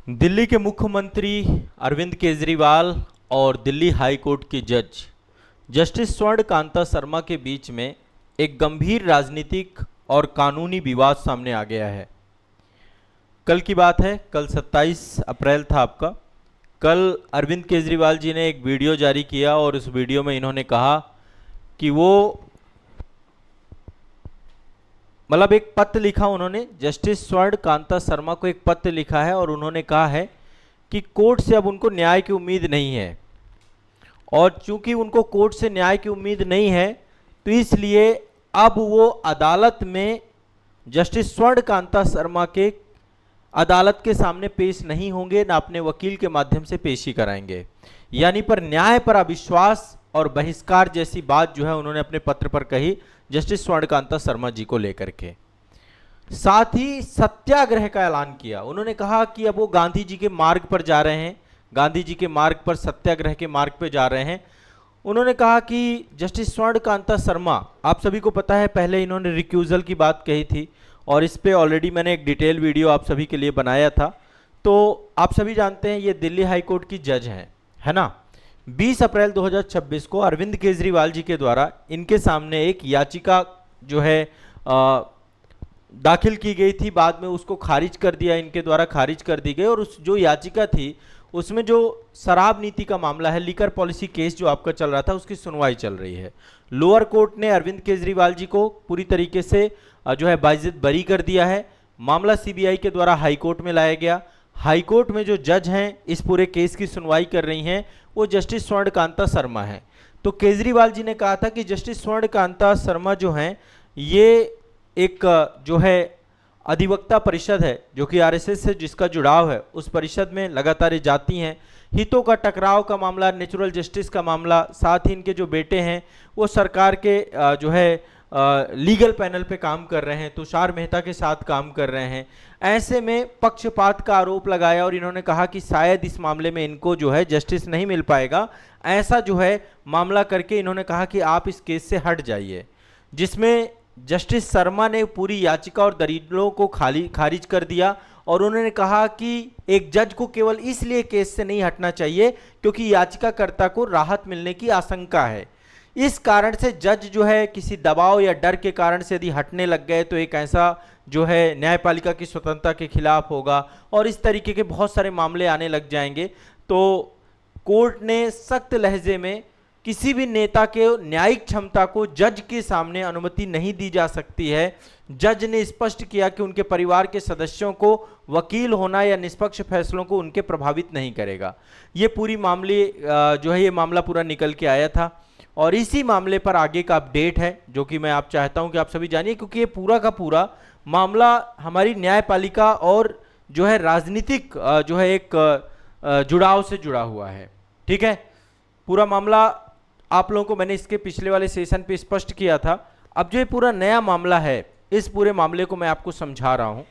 दिल्ली के मुख्यमंत्री अरविंद केजरीवाल और दिल्ली हाई कोर्ट के जज जस्टिस स्वर्ण कांता शर्मा के बीच में एक गंभीर राजनीतिक और कानूनी विवाद सामने आ गया है। कल की बात है, कल 27 अप्रैल था आपका। कल अरविंद केजरीवाल जी ने एक वीडियो जारी किया और उस वीडियो में इन्होंने कहा कि वो एक पत्र लिखा, उन्होंने जस्टिस स्वर्ण कांता शर्मा को एक पत्र लिखा है और उन्होंने कहा है कि कोर्ट से अब उनको न्याय की उम्मीद नहीं है, और चूंकि उनको कोर्ट से न्याय की उम्मीद नहीं है तो इसलिए अब वो अदालत में जस्टिस स्वर्ण कांता शर्मा के अदालत के सामने पेश नहीं होंगे, ना अपने वकील के माध्यम से पेशी कराएंगे। यानी पर न्याय पर अविश्वास और बहिष्कार जैसी बात जो है उन्होंने अपने पत्र पर कही जस्टिस स्वर्ण कांता शर्मा जी को लेकर के। साथ ही सत्याग्रह का ऐलान किया। उन्होंने कहा कि अब वो गांधी जी के मार्ग पर जा रहे हैं, गांधी जी के मार्ग पर, सत्याग्रह के मार्ग पर जा रहे हैं। उन्होंने कहा कि जस्टिस स्वर्ण कांता शर्मा, आप सभी को पता है पहले इन्होंने रिक्यूजल की बात कही थी और इस पे ऑलरेडी मैंने एक डिटेल वीडियो आप सभी के लिए बनाया था। तो आप सभी जानते हैं ये दिल्ली हाई कोर्ट की जज हैं, है ना। 20 अप्रैल 2026 को अरविंद केजरीवाल जी के द्वारा इनके सामने एक याचिका जो है दाखिल की गई थी, बाद में उसको खारिज कर दिया, इनके द्वारा खारिज कर दी गई। और उस जो याचिका थी उसमें जो शराब नीति का मामला है, लीकर पॉलिसी केस जो आपका चल रहा था, उसकी सुनवाई चल रही है। लोअर कोर्ट ने अरविंद केजरीवाल जी को पूरी तरीके से जो है बाइज्जत बरी कर दिया है। मामला सीबीआई के द्वारा हाई कोर्ट में लाया गया। हाई कोर्ट में जो जज हैं इस पूरे केस की सुनवाई कर रही हैं वो जस्टिस स्वर्ण कांता शर्मा हैं। तो केजरीवाल जी ने कहा था कि जस्टिस स्वर्ण कांता शर्मा जो हैं ये एक जो है अधिवक्ता परिषद है जो कि आरएसएस से जिसका जुड़ाव है, उस परिषद में लगातार जाती हैं। हितों का टकराव का मामला, नेचुरल जस्टिस का मामला, साथ ही इनके जो बेटे हैं वो सरकार के जो है लीगल पैनल पे काम कर रहे हैं, तुषार मेहता के साथ काम कर रहे हैं। ऐसे में पक्षपात का आरोप लगाया और इन्होंने कहा कि शायद इस मामले में इनको जो है जस्टिस नहीं मिल पाएगा। ऐसा जो है मामला करके इन्होंने कहा कि आप इस केस से हट जाइए, जिसमें जस्टिस शर्मा ने पूरी याचिका और दलीलों को खारिज कर दिया। और उन्होंने कहा कि एक जज को केवल इसलिए केस से नहीं हटना चाहिए क्योंकि याचिकाकर्ता को राहत मिलने की आशंका है। इस कारण से जज जो है किसी दबाव या डर के कारण से यदि हटने लग गए तो एक ऐसा जो है न्यायपालिका की स्वतंत्रता के खिलाफ होगा और इस तरीके के बहुत सारे मामले आने लग जाएंगे। तो कोर्ट ने सख्त लहजे में किसी भी नेता के न्यायिक क्षमता को जज के सामने अनुमति नहीं दी जा सकती है। जज ने स्पष्ट किया कि उनके परिवार के सदस्यों को वकील होना या निष्पक्ष फैसलों को उनके प्रभावित नहीं करेगा। ये पूरी मामले जो है ये मामला पूरा निकल के आया था और इसी मामले पर आगे का अपडेट है जो कि मैं आप चाहता हूं कि आप सभी जानिए, क्योंकि ये पूरा का पूरा मामला हमारी न्यायपालिका और जो है राजनीतिक जो है एक जुड़ाव से जुड़ा हुआ है। ठीक है, पूरा मामला आप लोगों को मैंने इसके पिछले वाले सेशन पे स्पष्ट किया था। अब जो ये पूरा नया मामला है, इस पूरे मामले को मैं आपको समझा रहा हूं।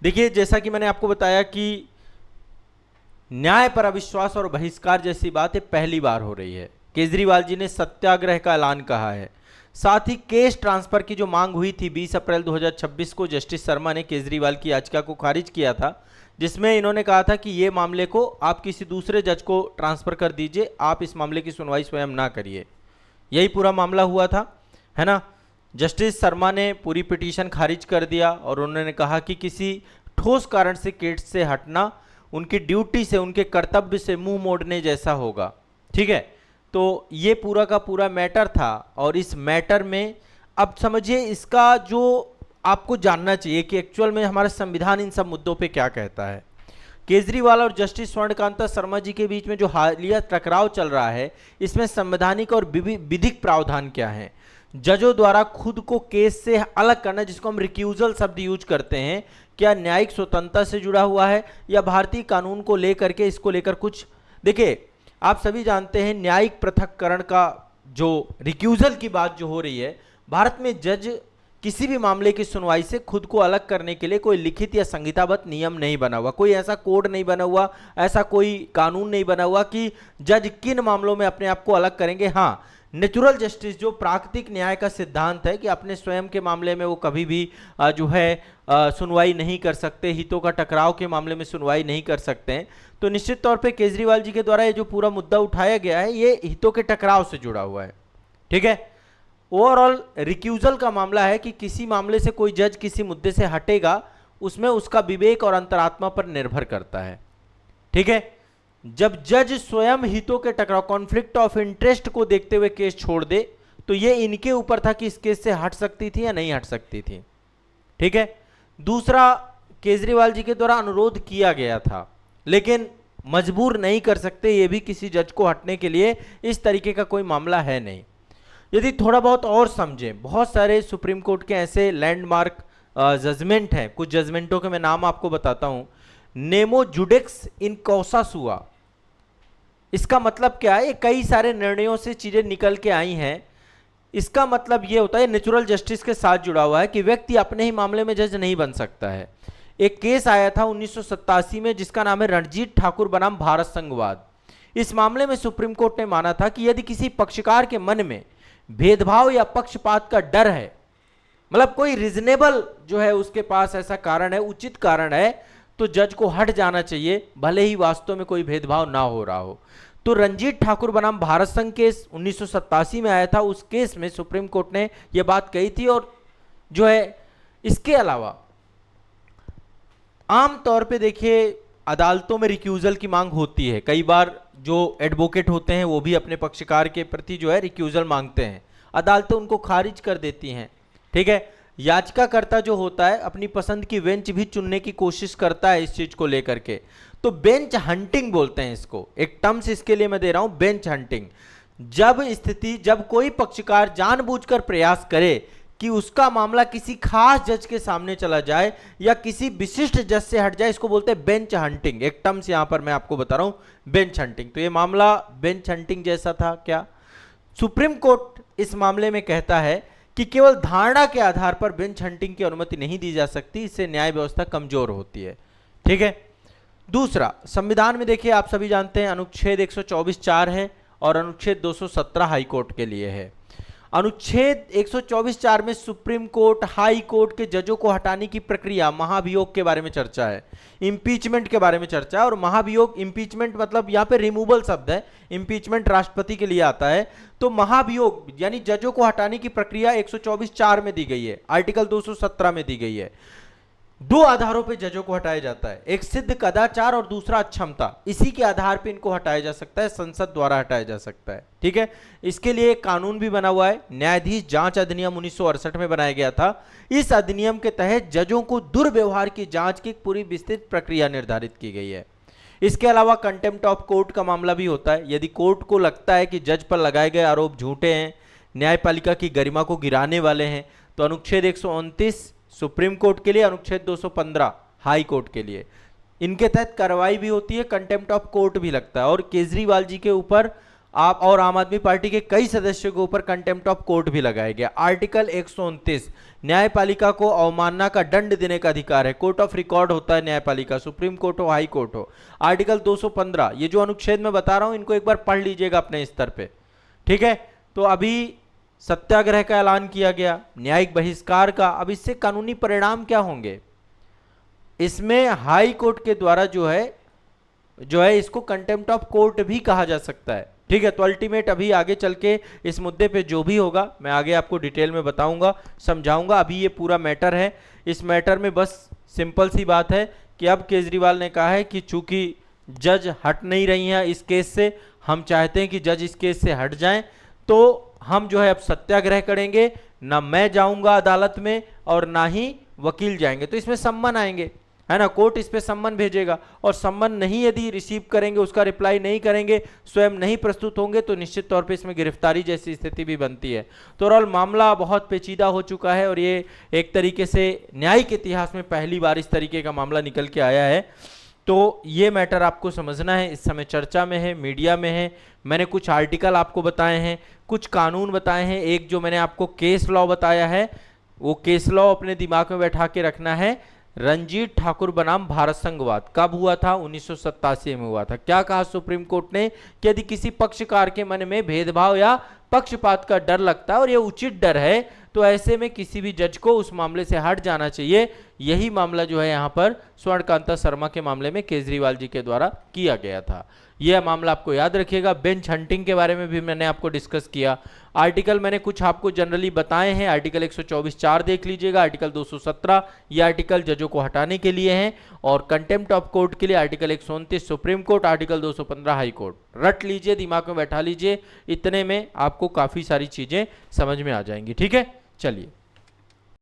देखिए, जैसा कि मैंने आपको बताया कि न्याय पर अविश्वास और बहिष्कार जैसी बातें पहली बार हो रही है। केजरीवाल जी ने सत्याग्रह का ऐलान कहा है। साथ ही केस ट्रांसफर की जो मांग हुई थी 20 अप्रैल 2026 को, जस्टिस शर्मा ने केजरीवाल की याचिका को खारिज किया था, जिसमें इन्होंने कहा था कि ये मामले को आप किसी दूसरे जज को ट्रांसफर कर दीजिए, आप इस मामले की सुनवाई स्वयं ना करिए। यही पूरा मामला हुआ था, है ना। जस्टिस शर्मा ने पूरी पिटीशन खारिज कर दिया और उन्होंने कहा कि किसी ठोस कारण से केस से हटना उनकी ड्यूटी से, उनके कर्तव्य से मुंह मोड़ने जैसा होगा। ठीक है, तो ये पूरा का पूरा मैटर था और इस मैटर में अब समझिए इसका जो आपको जानना चाहिए कि एक्चुअल में हमारा संविधान इन सब मुद्दों पे क्या कहता है। केजरीवाल और जस्टिस स्वर्ण कांता शर्मा जी के बीच में जो हालिया टकराव चल रहा है, इसमें संवैधानिक और विधिक प्रावधान क्या है। जजों द्वारा खुद को केस से अलग करना, जिसको हम रिक्यूजल शब्द यूज करते हैं, क्या न्यायिक स्वतंत्रता से जुड़ा हुआ है या भारतीय कानून को लेकर के, इसको लेकर कुछ। देखिए, आप सभी जानते हैं न्यायिक पृथक्करण का जो रिक्यूजल की बात जो हो रही है, भारत में जज किसी भी मामले की सुनवाई से खुद को अलग करने के लिए कोई लिखित या संहिताबद्ध नियम नहीं बना हुआ, कोई ऐसा कोड नहीं बना हुआ, ऐसा कोई कानून नहीं बना हुआ कि जज किन मामलों में अपने आप को अलग करेंगे। हाँ, नेचुरल जस्टिस जो प्राकृतिक न्याय का सिद्धांत है कि अपने स्वयं के मामले में वो कभी भी जो है सुनवाई नहीं कर सकते, हितों का टकराव के मामले में सुनवाई नहीं कर सकते हैं। तो निश्चित तौर पे केजरीवाल जी के द्वारा ये जो पूरा मुद्दा उठाया गया है ये हितों के टकराव से जुड़ा हुआ है। ठीक है, ओवरऑल रिक्यूजल का मामला है कि किसी मामले से कोई जज किसी मुद्दे से हटेगा, उसमें उसका विवेक और अंतरात्मा पर निर्भर करता है। ठीक है, जब जज स्वयं हितों के टकराव, कॉन्फ्लिक्ट ऑफ इंटरेस्ट को देखते हुए केस छोड़ दे, तो ये इनके ऊपर था कि इस केस से हट सकती थी या नहीं हट सकती थी। ठीक है, दूसरा, केजरीवाल जी के द्वारा अनुरोध किया गया था लेकिन मजबूर नहीं कर सकते, ये भी किसी जज को हटने के लिए, इस तरीके का कोई मामला है नहीं। यदि थोड़ा बहुत और समझें, बहुत सारे सुप्रीम कोर्ट के ऐसे लैंडमार्क जजमेंट हैं, कुछ जजमेंटों के मैं नाम आपको बताता हूं। नेमो जुडिक्स इन कौसा सुआ, इसका मतलब क्या है? कई सारे निर्णयों से चीजें निकल के आई हैं। इसका मतलब यह होता है, नेचुरल जस्टिस के साथ जुड़ा हुआ है कि व्यक्ति अपने ही मामले में जज नहीं बन सकता है। एक केस आया था 1987 में जिसका नाम है रणजीत ठाकुर बनाम भारत संघवाद। इस मामले में सुप्रीम कोर्ट ने माना था कि यदि किसी पक्षकार के मन में भेदभाव या पक्षपात का डर है, मतलब कोई रीजनेबल जो है उसके पास ऐसा कारण है, उचित कारण है, तो जज को हट जाना चाहिए, भले ही वास्तव में कोई भेदभाव ना हो रहा हो। तो रणजीत ठाकुर बनाम भारत संघ केस 1987 में आया था। उस केस में सुप्रीम कोर्ट ने यह बात कही थी। और जो है इसके अलावा आमतौर पे देखिए अदालतों में रिक्यूजल की मांग होती है। कई बार जो एडवोकेट होते हैं वो भी अपने पक्षकार के प्रति जो है रिक्यूजल मांगते हैं, अदालतें उनको खारिज कर देती हैं। ठीक है, याचिकाकर्ता जो होता है अपनी पसंद की बेंच भी चुनने की कोशिश करता है इस चीज को लेकर के। तो बेंच हंटिंग बोलते हैं इसको, एक टर्म्स इसके लिए मैं दे रहा हूं, बेंच हंटिंग। जब कोई पक्षकार जानबूझकर प्रयास करे कि उसका मामला किसी खास जज के सामने चला जाए या किसी विशिष्ट जज से हट जाए, इसको बोलते हैं बेंच हंटिंग। एक टर्म्स यहां पर मैं आपको बता रहा हूं, बेंच हंटिंग। तो ये मामला बेंच हंटिंग जैसा था क्या? सुप्रीम कोर्ट इस मामले में कहता है कि केवल धारणा के आधार पर बेंच हंटिंग की अनुमति नहीं दी जा सकती, इससे न्याय व्यवस्था कमजोर होती है। ठीक है, दूसरा, संविधान में देखिए आप सभी जानते हैं अनुच्छेद 124(4) है और अनुच्छेद 217 हाई कोर्ट के लिए है। अनुच्छेद 124(4) में सुप्रीम कोर्ट, हाई कोर्ट के जजों को हटाने की प्रक्रिया, महाभियोग के बारे में चर्चा है, इंपीचमेंट के बारे में चर्चा है। और महाभियोग, इंपीचमेंट मतलब यहाँ पे रिमूवल शब्द है, इंपीचमेंट राष्ट्रपति के लिए आता है। तो महाभियोग यानी जजों को हटाने की प्रक्रिया 124(4) में दी गई है, आर्टिकल 217 में दी गई है। दो आधारों पे जजों को हटाया जाता है, एक सिद्ध कदाचार और दूसरा अक्षमता। इसी के आधार पे इनको हटाया जा सकता है, संसद द्वारा हटाया जा सकता है। ठीक है, इसके लिए एक कानून भी बना हुआ है, न्यायाधीश जांच अधिनियम 1968 में बनाया गया था। इस अधिनियम के तहत जजों को दुर्व्यवहार की जांच की पूरी विस्तृत प्रक्रिया निर्धारित की गई है। इसके अलावा कंटेम्प्ट ऑफ कोर्ट का मामला भी होता है। यदि कोर्ट को लगता है कि जज पर लगाए गए आरोप झूठे हैं, न्यायपालिका की गरिमा को गिराने वाले हैं, तो अनुच्छेद 129 सुप्रीम कोर्ट के लिए, अनुच्छेद 215 हाई कोर्ट के लिए, इनके तहत कार्रवाई भी होती है, कंटेम्प्ट ऑफ कोर्ट भी लगता है। और केजरीवाल जी के ऊपर आप और आम आदमी पार्टी के कई सदस्यों के ऊपर कंटेम्प्ट ऑफ कोर्ट भी लगाया गया। आर्टिकल 129, न्यायपालिका को अवमानना का दंड देने का अधिकार है, कोर्ट ऑफ रिकॉर्ड होता है न्यायपालिका, सुप्रीम कोर्ट हो, हाई कोर्ट हो। आर्टिकल 215, ये जो अनुच्छेद मैं बता रहा हूं इनको एक बार पढ़ लीजिएगा अपने स्तर पे। ठीक है, तो अभी सत्याग्रह का ऐलान किया गया, न्यायिक बहिष्कार का। अब इससे कानूनी परिणाम क्या होंगे? इसमें हाई कोर्ट के द्वारा जो है इसको कंटेम्प्ट ऑफ कोर्ट भी कहा जा सकता है। ठीक है, तो अल्टीमेट अभी आगे चल के इस मुद्दे पे जो भी होगा मैं आगे आपको डिटेल में बताऊंगा, समझाऊंगा। अभी ये पूरा मैटर है, इस मैटर में बस सिंपल सी बात है कि अब केजरीवाल ने कहा है कि चूंकि जज हट नहीं रही हैं इस केस से, हम चाहते हैं कि जज इस केस से हट जाएं, तो हम जो है अब सत्याग्रह करेंगे, ना मैं जाऊंगा अदालत में और ना ही वकील जाएंगे। तो इसमें सम्मन आएंगे, है ना, कोर्ट इस पे सम्मन भेजेगा और सम्मन नहीं यदि रिसीव करेंगे, उसका रिप्लाई नहीं करेंगे, स्वयं नहीं प्रस्तुत होंगे, तो निश्चित तौर पे इसमें गिरफ्तारी जैसी स्थिति भी बनती है। तो ओवरऑल मामला बहुत पेचीदा हो चुका है और ये एक तरीके से न्यायिक इतिहास में पहली बार इस तरीके का मामला निकल के आया है। तो ये मैटर आपको समझना है, इस समय चर्चा में है, मीडिया में है। मैंने कुछ आर्टिकल आपको बताए हैं, कुछ कानून बताए हैं, एक जो मैंने आपको केस लॉ बताया है, वो केस लॉ अपने दिमाग में बैठा के रखना है। रंजीत ठाकुर बनाम भारत संघवाद कब हुआ था? 1987 में हुआ था। क्या कहा सुप्रीम कोर्ट ने कि यदि किसी पक्षकार के मन में भेदभाव या पक्षपात का डर लगता है और यह उचित डर है तो ऐसे में किसी भी जज को उस मामले से हट जाना चाहिए। यही मामला जो है यहाँ पर स्वर्णकांता शर्मा के मामले में केजरीवाल जी के द्वारा किया गया था। यह मामला आपको याद रखिएगा। बेंच हंटिंग के बारे में भी मैंने आपको डिस्कस किया। आर्टिकल मैंने कुछ आपको जनरली बताए हैं। आर्टिकल 124(4) देख लीजिएगा, आर्टिकल 217 ये आर्टिकल जजों को हटाने के लिए हैं, और कंटेम्प्ट ऑफ कोर्ट के लिए article 129 supreme court, article 215 high court. रट लीजिए, दिमाग में बैठा लीजिए, इतने में आपको काफी सारी चीजें समझ में आ जाएंगी। ठीक है, चलिए।